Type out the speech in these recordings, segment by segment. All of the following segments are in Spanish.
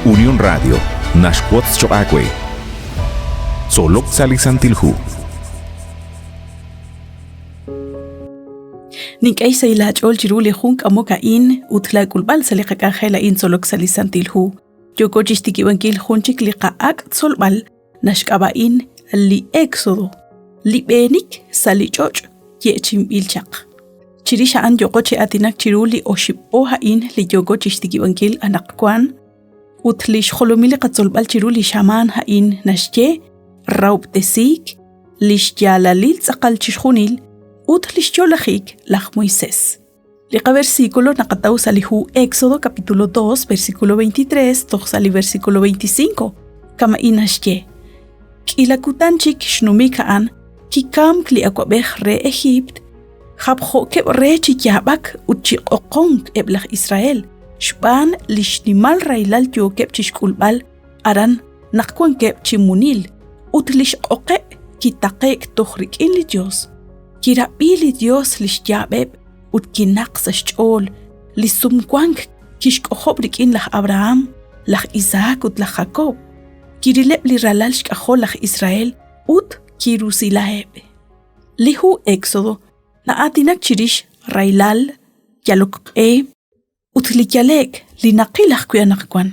Unión Radio, Nashquots Choacue. Solok Salisantilhu. Nik ay saylach ol jiruli hunk amokain utla kulbal salika khela in solok salisantilhu. Yoko chistiki wankil hunchik liqaak solbal nashkabain li Éxodo. Li benik salichoch yechim ilchaq. Chirisha an yoko che atinak chiruli oshipo hain li yoko chistiki wankil anakwan. Utlish holomili katsolbal chiruli shaman hain nashye raub tesik lish yalalil tsaqal chishunil utlish yolajik laj Moisés. Liqa versículo nakataw salihu Éxodo capítulo 2 versículo 23 toxali versículo 25 kama inashye. Kilakutanchik shnumikaan kikam kli akwabeh re Egypt Habjo keb re chikyabak utchik okong eblach Israel. Shban lishnimal railal yo keb chishkulbal aran nakwan keb chimunil. Utlish oke kitakek tohrik in li Dios. Kirabi li Dios lishyabeb utkinak sa shchol. Lisumkwang kishk ohobrik in lach Abraham, lach Isaac ut lach Jacob. Kirileb li ralal shkahol lach Israel ut kirusilaheb. Lihu Éxodo na atinak chirish railal yalok utlikyalek linaqilak kuyanakwan.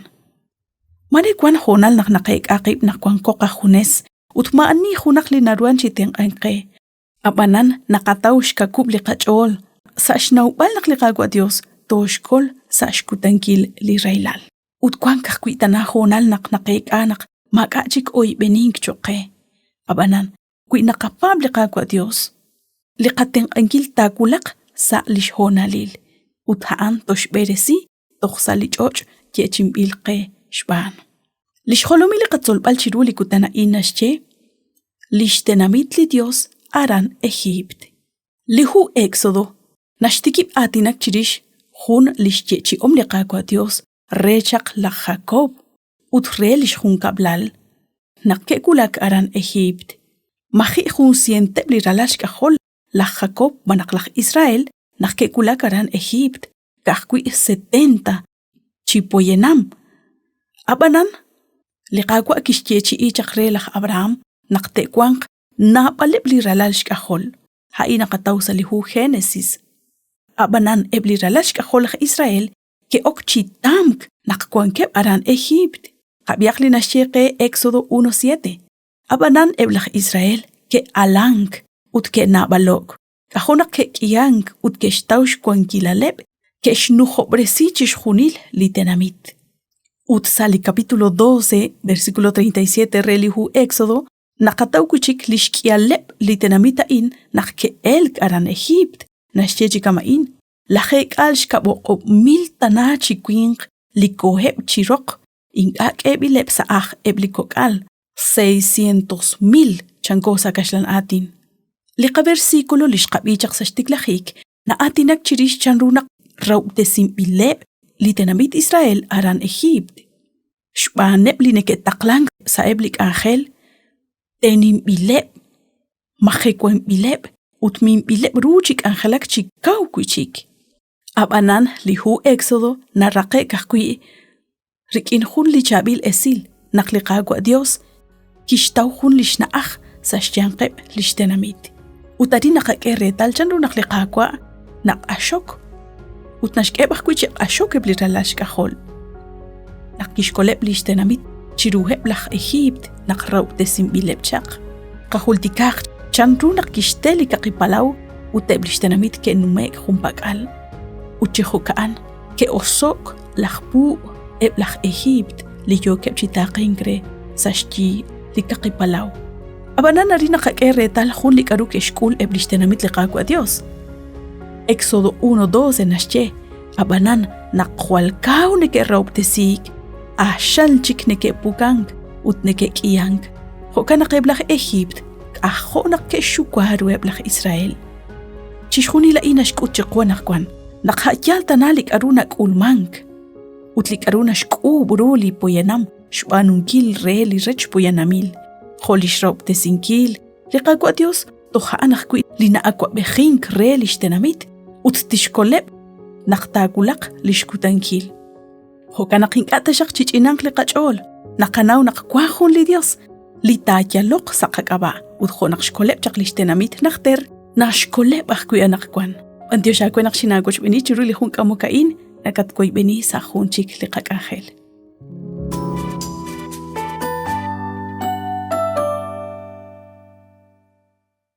Manikwan honal naknaqek aqib nakwan koqa hunes utmaani hunak linaruan chiteng anqe. Abanan nakataw shkakub liqachol sa shnawbal nakliqagwa Dios toshkol sa shkutankil li railal. Utkwan kakwitana honal naknaqek anak makachik oy bening choqe. Abanan kuy nakapab liqagwa Dios. Liqateng angil takulak sa lishonalil. Uthaan toshberesi toxsalichoch yechim ilqe shban. Lisholomi liqatsolbal chiruli kutana inashche. Lishtenamit li Dios aran Egypt. Lihu Éxodo. Nashtikib atinak chirish hun lishyechi omliqaqwa Dios rechaq la Jacob. Utre lishjun kablal. Nakkekulak aran Egypt. Maji jun sienteb li ralash kahol. La Jacob manaklach Israel nakkekulak aran Egypt kahkui 70 chipoyenam. Abanan liqaqwa kishyechi ichaqre lach Abraham naktekwang napalib li ralal shkahol. Hai nakataw sa lihu Genesis. Abanan ebli ralal shkahol lach Israel ke okchi tamk nakkwangkeb aran Egypt. Kabiyak li nashyeqe Éxodo 1:7. Abanan eblach Israel ke alang utke nabalok. Kahonak ke kiyang utke shtaush kwankilaleb ke shnujobresichish junil litenamit. Utsali capítulo 12 versículo 37 relihu Éxodo nakataw kuchik lishkialeb litenamita in nakke elk aran Egypt nashyechi kamain lajek al shkabok 1000 tanachi kwing likoheb chirok ingak ebileb saach eblikokal 600,000 chankosa kashlan atin. Liqa versículo lishqabichaq sa shtiklajik na atinak chirish chanrunak raubtesim bileb litenamit Israel aran Egypt. Shbaneb lineketaqlang sa eblik angel tenim bileb majekwen bileb utmin bileb ruchik angelak chikaw kuchik. Abanan lihu Éxodo na raqe kahkui rikin hun lichabil esil nakliqagwa Dios kishtaw hun lishnaach sa shyanqeb lishtenamit. Utari nakakere talchanru nakliqaqwa nak ashok. Utnashkebaq kuichi ashok ebliralash kahol. Nakishkoleb lishtenamit chiruheb lach Egypt nakraubtesim bilebchaq. Kahultikaq chanru nakishteli kakipalaw uteb lishtenamit ke numek humpakal. Uchihukaan ke osok lachpu eblach Egypt liyokeb chitaqingre sashti likakipalaw. Abanan na rin nakakere tal hun likaruk eshkul eblishtenamit liqaqwa Dios. Éxodo 1:12 nashye. Abanan nakwalkaw neke raubtesik. Ashal chik neke pukang ut neke kiyang. Hoka nakeblach Egypt. Aho nakke shukwaru eblach Israel. Chishuni la inashkut chikwa nakwan. Nakhayal tanalik arunak ulmang. Utlik arunashku buruli poyanam. Shbanunkil reeli rech poyanamil. Holish raubtesinkil. Liqaqwa Dios tohaanakwi linaakwa bejink re lishtenamit. Uttishkoleb naktakulak lishkutankil. Hokana qink'ata shaq chich'inanq li qach'ol. Naqanaw naqkwajun li Dios. Li tayaloq saqak'aba. Udjo naqxkoleb chaq lixtenamit naqter. Naqxkoleb ajkuya naqkwan. Antioxakwe naqxinagoch beni chiru li jun k'amo ka'in. Nakatkoy beni sa jun chik li qak'anjel.